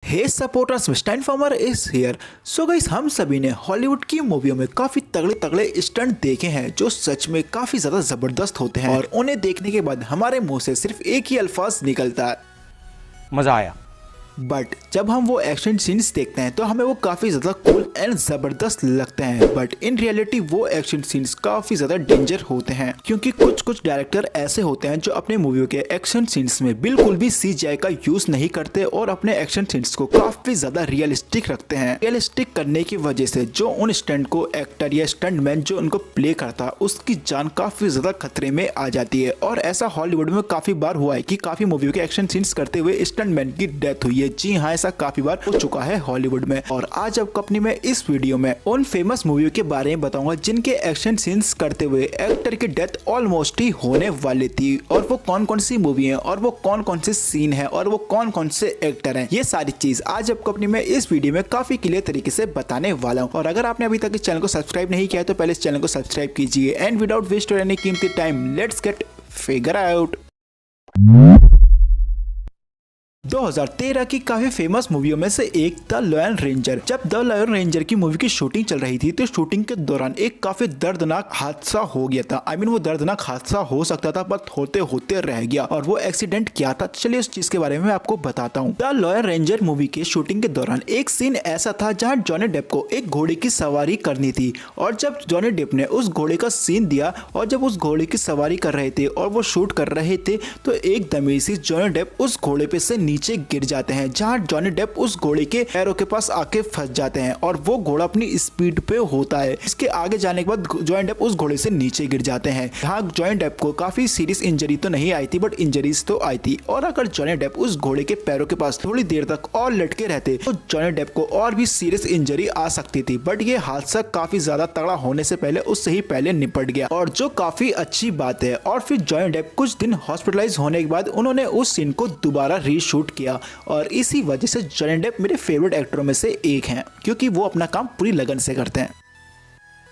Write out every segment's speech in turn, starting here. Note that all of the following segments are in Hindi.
Hey supporters, Standformer is here. So guys, हम सभी ने हॉलीवुड की मूवियों में काफी तगड़े तगड़े स्टंट देखे हैं जो सच में काफी ज्यादा जबरदस्त होते हैं और उन्हें देखने के बाद हमारे मुंह से सिर्फ एक ही अल्फाज निकलता है, मजा आया। बट जब हम वो एक्शन सीन्स देखते हैं तो हमें वो काफी ज्यादा कूल एंड जबरदस्त लगते हैं। बट इन रियलिटी वो एक्शन सीन्स काफी ज्यादा डेंजर होते हैं, क्योंकि कुछ कुछ डायरेक्टर ऐसे होते हैं जो अपने मूवियों के एक्शन सीन्स में बिल्कुल भी सीजीआई का यूज नहीं करते और अपने एक्शन सीन्स को काफी ज्यादा रियलिस्टिक रखते हैं। रियलिस्टिक करने की वजह से जो उन स्टंट को एक्टर या स्टंटमैन जो उनको प्ले करता उसकी जान काफी ज्यादा खतरे में आ जाती है। और ऐसा हॉलीवुड में काफी बार हुआ है कि काफी मूवियों के एक्शन सीन्स करते हुए स्टंटमैन की डेथ हुई है। जी हाँ, ऐसा काफी बार हो चुका है हॉलीवुड में। और आज आपको अपनी मैं इस वीडियो में उन फेमस मूवियों के बारे में बताऊंगा जिनके एक्शन सीन्स करते हुए एक्टर की डेथ ऑलमोस्ट ही होने वाली थी, और वो कौन कौन सी मूवी है और वो कौन कौन से सीन है और वो कौन कौन से एक्टर हैं। ये सारी चीज आज आपको अपनी मैं इस वीडियो में काफी क्लियर तरीके से बताने वाला हूँ। और अगर आपने अभी तक इस चैनल को सब्सक्राइब नहीं किया तो पहले इस चैनल को सब्सक्राइब कीजिए। एंड विदाउट वेस्ट एनी कीमती time, let's get figure out. 2013 की काफी फेमस मूवियों में से एक द लॉयन रेंजर। जब द लॉयन रेंजर की मूवी की शूटिंग चल रही थी तो शूटिंग के दौरान एक काफी दर्दनाक हादसा हो गया था। वो दर्दनाक हादसा हो सकता था पर होते होते रह गया। और वो एक्सीडेंट क्या था, चलिए उस चीज के बारे में आपको बताता हूँ। द लॉयन रेंजर मूवी के शूटिंग के दौरान एक सीन ऐसा था जहाँ जॉनी डेप को एक घोड़े की सवारी करनी थी। और जब जॉनी डेप ने उस घोड़े का सीन दिया और जब उस घोड़े की सवारी कर रहे थे और वो शूट कर रहे थे तो एकदम से जॉनी डेप उस घोड़े पे से नीचे गिर जाते हैं, जहां जॉनी डेप उस घोड़े के पैरों के पास आके फंस जाते हैं और वो घोड़ा अपनी स्पीड पे होता है। इसके आगे जाने के बाद जॉनी डेप उस घोड़े से नीचे गिर जाते हैं। यहाँ जॉनी डेप को काफी सीरियस इंजरी तो नहीं आई थी, बट इंजरीज तो आई थी। और अगर जॉनी डेप उस घोड़े के पैरों के पास थोड़ी देर तक और लटके रहते तो जॉनी डेप को और भी सीरियस इंजरी आ सकती थी। बट ये हादसा काफी ज्यादा तगड़ा होने से पहले उससे ही पहले निपट गया, और जो काफी अच्छी बात है। और फिर जॉनी डेप कुछ दिन हॉस्पिटलाइज होने के बाद उन्होंने उस सीन को दोबारा रीशूट किया। और इसी वजह से जॉनी डेप मेरे फेवरेट एक्टरों में से एक हैं, क्योंकि वो अपना काम पूरी लगन से करते हैं।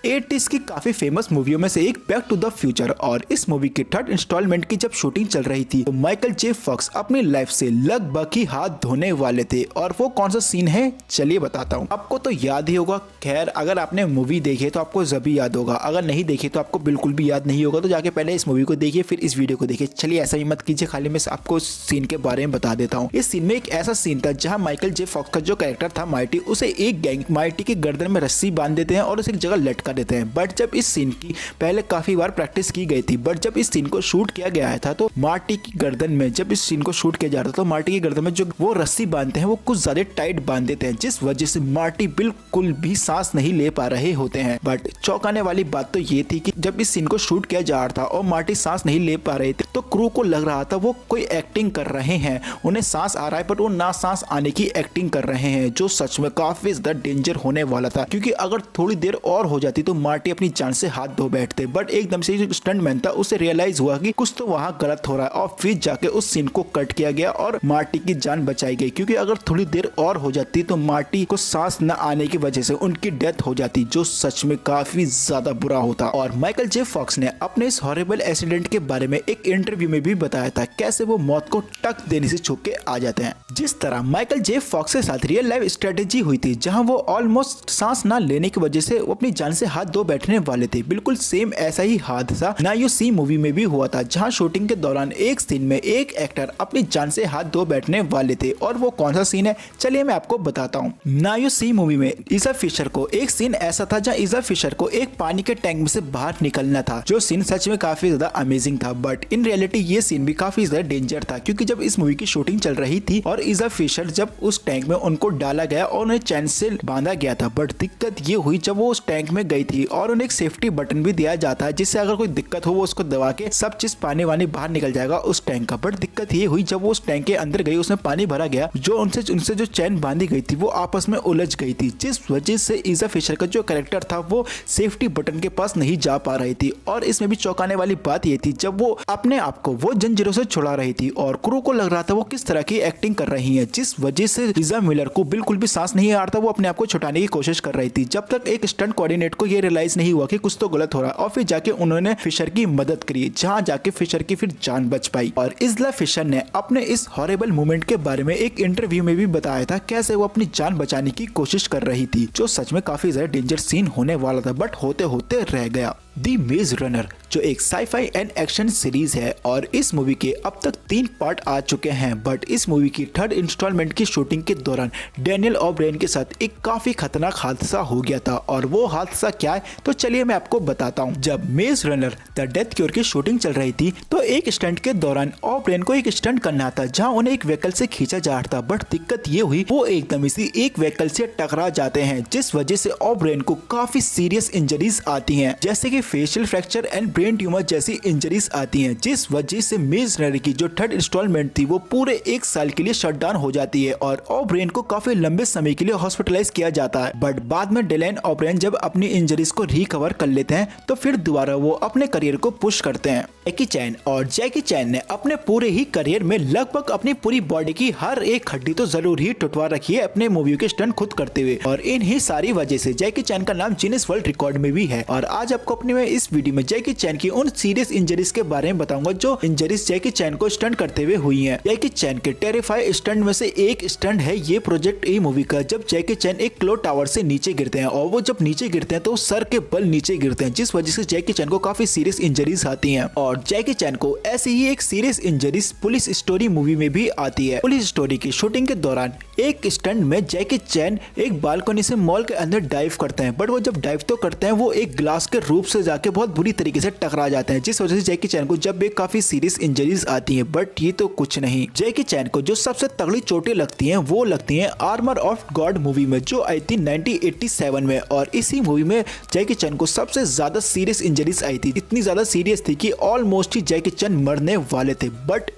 80s की काफी फेमस मूवियों में से एक बैक टू द फ्यूचर। और इस मूवी की थर्ड इंस्टॉलमेंट की जब शूटिंग चल रही थी तो माइकल जे फॉक्स अपनी लाइफ से लगभग ही हाथ धोने वाले थे। और वो कौन सा सीन है चलिए बताता हूँ। आपको तो याद ही होगा, खैर अगर आपने मूवी देखी तो आपको जब याद होगा, अगर नहीं देखी तो आपको बिल्कुल भी याद नहीं होगा। तो जाके पहले इस मूवी को देखिए फिर इस वीडियो को देखिए। चलिए ऐसा ही मत कीजिए, खाली मैं आपको सीन के बारे में बता देता हूँ। इस सीन में एक ऐसा सीन था जहाँ माइकल जे फॉक्स का जो कैरेक्टर था माइटी, उसे एक गैंग माइटी की गर्दन में रस्सी बांध देते हैं और उसे एक जगह लटका देते हैं। बट जब इस सीन की पहले काफी बार प्रैक्टिस की गई थी, बट जब इस सीन को शूट किया गया था तो मार्टी की गर्दन में, जब इस सीन को शूट किया जा रहा था तो मार्टी की गर्दन में जो वो रस्सी बांधते हैं वो कुछ ज्यादा टाइट बांध देते हैं, जिस वजह से मार्टी बिल्कुल भी सांस नहीं ले पा रहे होते हैं। बट चौंकाने वाली बात तो ये थी कि जब इस सीन को शूट किया जा रहा था और मार्टी सांस नहीं ले पा रहे थे तो क्रू को लग रहा था वो कोई एक्टिंग कर रहे हैं, उन्हें सांस आ रहा है बट वो ना सांस आने की एक्टिंग कर रहे हैं, जो सच में काफी ज्यादा डेंजर होने वाला था। क्योंकि अगर थोड़ी देर और हो जाती तो मार्टी अपनी जान से हाथ धो बैठते। बट एकदम से जो स्टंटमैन था उसे रियलाइज हुआ कि कुछ तो वहां गलत हो रहा है और फिर जाके उस सीन को कट किया गया और मार्टी की जान बचाई गई। क्योंकि अगर थोड़ी देर और हो जाती तो मार्टी को सांस न आने की वजह से उनकी डेथ हो जाती, जो सच में काफी ज्यादा बुरा होता। और माइकल जे फॉक्स ने अपने इस हॉरिबल एक्सीडेंट के बारे में एक इंटरव्यू में भी बताया था कैसे वो मौत को टक देने से छुप के आ जाते हैं। जिस तरह माइकल जे फॉक्स के साथ रियल लाइफ स्ट्रेटेजी हुई थी जहां वो ऑलमोस्ट सांस न लेने की वजह से वो अपनी जान से हाथ धो बैठने वाले थे, बिल्कुल सेम ऐसा ही हादसा ना यू सी मूवी में भी हुआ था, जहां शूटिंग के दौरान एक सीन में एक एक्टर अपनी जान से हाथ धो बैठने वाले थे। और वो कौन सा सीन है चलिए मैं आपको बताता हूँ। ना यू सी मूवी में इज़ा फिशर को एक सीन ऐसा था जहां इज़ा फिशर को एक पानी के टैंक में से बाहर निकलना था, जो सीन सच में काफी ज्यादा अमेजिंग था। बट इन रियलिटी ये सीन भी काफी ज्यादा डेंजर था, क्योंकि जब इस मूवी की शूटिंग चल रही थी और इज़ा फिशर जब उस टैंक में उनको डाला गया और उन्हें चैन से बांधा गया था। बट दिक्कत ये हुई जब वो उस टैंक में गई थी और उन्हें एक सेफ्टी बटन भी दिया जाता है जिससे अगर कोई दिक्कत हो वो उसको दबा के सब चीज पानी वानी बाहर निकल जाएगा उस टैंक का। बट दिक्कत ये हुई जब वो उस टैंक के अंदर गई, उसमें पानी भरा गया, जो उनसे जो चैन बांधी गई थी वो आपस में उलझ गई थी, जिस वजह से इज़ा फिशर का जो कैरेक्टर था वो सेफ्टी बटन के पास नहीं जा पा रही थी। और इसमें भी चौंकाने वाली बात ये थी जब वो अपने आप को वो जंजीरों से छुड़ा रही थी और क्रू को लग रहा था वो किस तरह की एक्टिंग कर रही है, जिस वजह से लिजा मिलर को बिल्कुल भी सांस नहीं आ रहा था, वो अपने आप को छुटाने की कोशिश कर रही थी। जब तक एक स्टंट कोऑर्डिनेटर को ये रियलाइज नहीं हुआ कि कुछ तो गलत हो रहा है और फिर जाके उन्होंने फिशर की मदद करी, जहाँ जाके फिशर की फिर जान बच पाई। और इज़ला फिशर ने अपने इस हॉरेबल मोमेंट के बारे में एक इंटरव्यू में भी बताया था कैसे वो अपनी जान बचाने की कोशिश कर रही थी, जो सच में काफी ज्यादा डेंजर सीन होने वाला था बट होते होते रह गया। दी मेज रनर जो एक साईफाई एंड एक्शन सीरीज है और इस मूवी के अब तक 3 पार्ट आ चुके हैं, बट इस मूवी की 3rd इंस्टॉलमेंट की शूटिंग के दौरान डैनियल ओब्रेन के साथ एक काफी खतरनाक हादसा हो गया था। और वो हादसा क्या है तो चलिए मैं आपको बताता हूँ। जब मेज रनर द डेथ क्योर की शूटिंग चल रही थी तो एक स्टंट के दौरान ओब्रेन को एक स्टंट करना था जहाँ उन्हें एक व्हीकल से खींचा जा रहा था, बट दिक्कत ये हुई वो एकदम इसी एक व्हीकल से टकरा जाते हैं, जिस वजह से ओब्रेन को काफी सीरियस इंजरीज आती हैं, जैसे कि facial fracture and brain tumour जैसी इंजरीज आती हैं, जिस वजह से मेज रनर की जो 3rd इंस्टॉलमेंट थी वो पूरे 1 साल के लिए शट डाउन हो जाती है और ओब्रेन को काफी लंबे समय के लिए हॉस्पिटलाइज किया जाता है। बट बाद में डेलैन ओब्रेन जब अपनी इंजरीज को रिकवर कर लेते हैं तो फिर दोबारा वो अपने करियर को पुश करते हैं। जैकी चैन ने अपने पूरे ही करियर में लगभग अपनी पूरी बॉडी की हर एक हड्डी तो जरूर ही टुटवा रखी है अपने मूवी के स्टंट खुद करते हुए, और इन्हीं सारी वजह से जैकी चैन का नाम गिनीज वर्ल्ड रिकॉर्ड में भी है। और आज आपको अपने में इस वीडियो में जैकी चैन की उन सीरियस इंजरीज के बारे में बताऊंगा जो इंजरीज जैकी चैन को स्टंट करते हुए हुई हैं। जैकी चैन के टेरिफाई स्टंट में से एक स्टंट है ये प्रोजेक्ट ए मूवी का, जब जैकी चैन एक क्लॉक टावर से नीचे गिरते हैं और वो जब नीचे गिरते हैं तो सर के बल नीचे गिरते हैं, जिस वजह से जैकी चैन को काफी सीरियस इंजरीज आती हैं। और जैकी चैन को ऐसी ही एक serious injuries police story movie में भी आती है। पुलिस स्टोरी की शूटिंग के दौरान एक स्टंट में जैकी चैन एक बालकनी से मॉल के अंदर डाइव करते हैं, बट वो जब डाइव तो करते हैं वो एक ग्लास के रूप से जाके बहुत बुरी तरीके से टकरा जाते हैं, जिस वजह से जैकी चैन को जब भी काफी सीरियस इंजरीज आती हैं। बट ये तो कुछ नहीं, जैकी चैन को जो सबसे तगड़ी चोटें लगती हैं वो लगती हैं आर्मर ऑफ गॉड मूवी में जो आई थी 1987 में, और इसी मूवी में जैकी चैन को सबसे ज्यादा सीरियस इंजरीज आई थी। इतनी ज्यादा सीरियस थी कि ऑलमोस्ट ही जैकी चैन मरने वाले थे, बट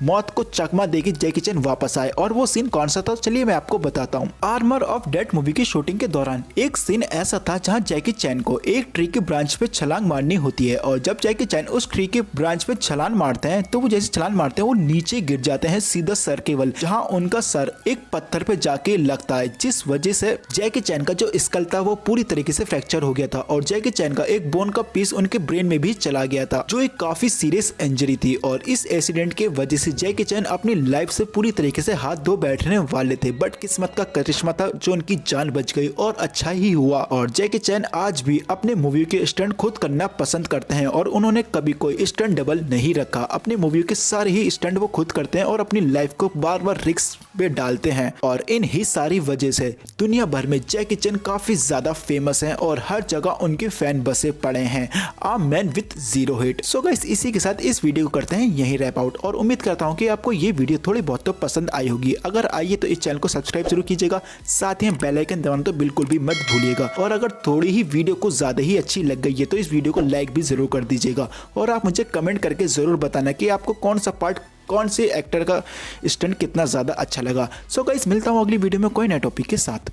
मौत को चकमा देके जैकी चैन वापस आए। और वो सीन कौन सा था चलिए मैं आपको बताता हूँ। आर्मर ऑफ डेथ मूवी की शूटिंग के दौरान एक सीन ऐसा था जहाँ जैकी चैन को एक ट्री के ब्रांच पे छलांग मारनी होती है, और जब जैकी चैन उस ट्री के ब्रांच पे छलांग मारते हैं तो वो जैसे छलांग मारते हैं वो नीचे गिर जाते हैं सीधा सर के बल, जहाँ उनका सर एक पत्थर पे जाके लगता है, जिस वजह से जैकी चैन का जो स्कल था वो पूरी तरीके से फ्रैक्चर हो गया था और जैकी चैन का एक बोन का पीस उनके ब्रेन में भी चला गया था, जो एक काफी सीरियस इंजरी थी। और इस एक्सीडेंट के वजह से जैकी चैन अपनी लाइफ से पूरी तरीके से हाथ धो बैठने वाले थे, बट किस्मत का करिश्मा था जो उनकी जान बच गई और अच्छा ही हुआ। और जैकी चैन आज भी अपने मूवी के स्टंट खुद करना पसंद करते हैं और उन्होंने कभी कोई स्टंट डबल नहीं रखा। अपने मूवी के सारे ही स्टंट वो खुद करते हैं और अपनी लाइफ को बार बार रिस्क पे डालते हैं, और इन ही सारी वजह से दुनिया भर में जैकी चैन काफी ज्यादा फेमस हैं और हर जगह उनके फैन बसे पड़े हैं। आ man with zero hit. So guys इसी के साथ इस वीडियो को करते हैं यही रैप आउट, और उम्मीद करता हूँ कि आपको ये वीडियो थोड़ी बहुत तो पसंद आई होगी। अगर आई है तो इस चैनल को सब्सक्राइब जरूर कीजिएगा, साथ ही बेल आइकन दबाना तो बिल्कुल भी मत भूलिएगा। और अगर थोड़ी ही वीडियो को ज्यादा ही अच्छी लग गई है तो इस वीडियो को लाइक भी जरूर कर दीजिएगा, और आप मुझे कमेंट करके जरूर बताना कि आपको कौन सा पार्ट कौन से एक्टर का स्टंट कितना ज्यादा अच्छा लगा। सो गाइस मिलता हूँ अगली वीडियो में कोई नए टॉपिक के साथ।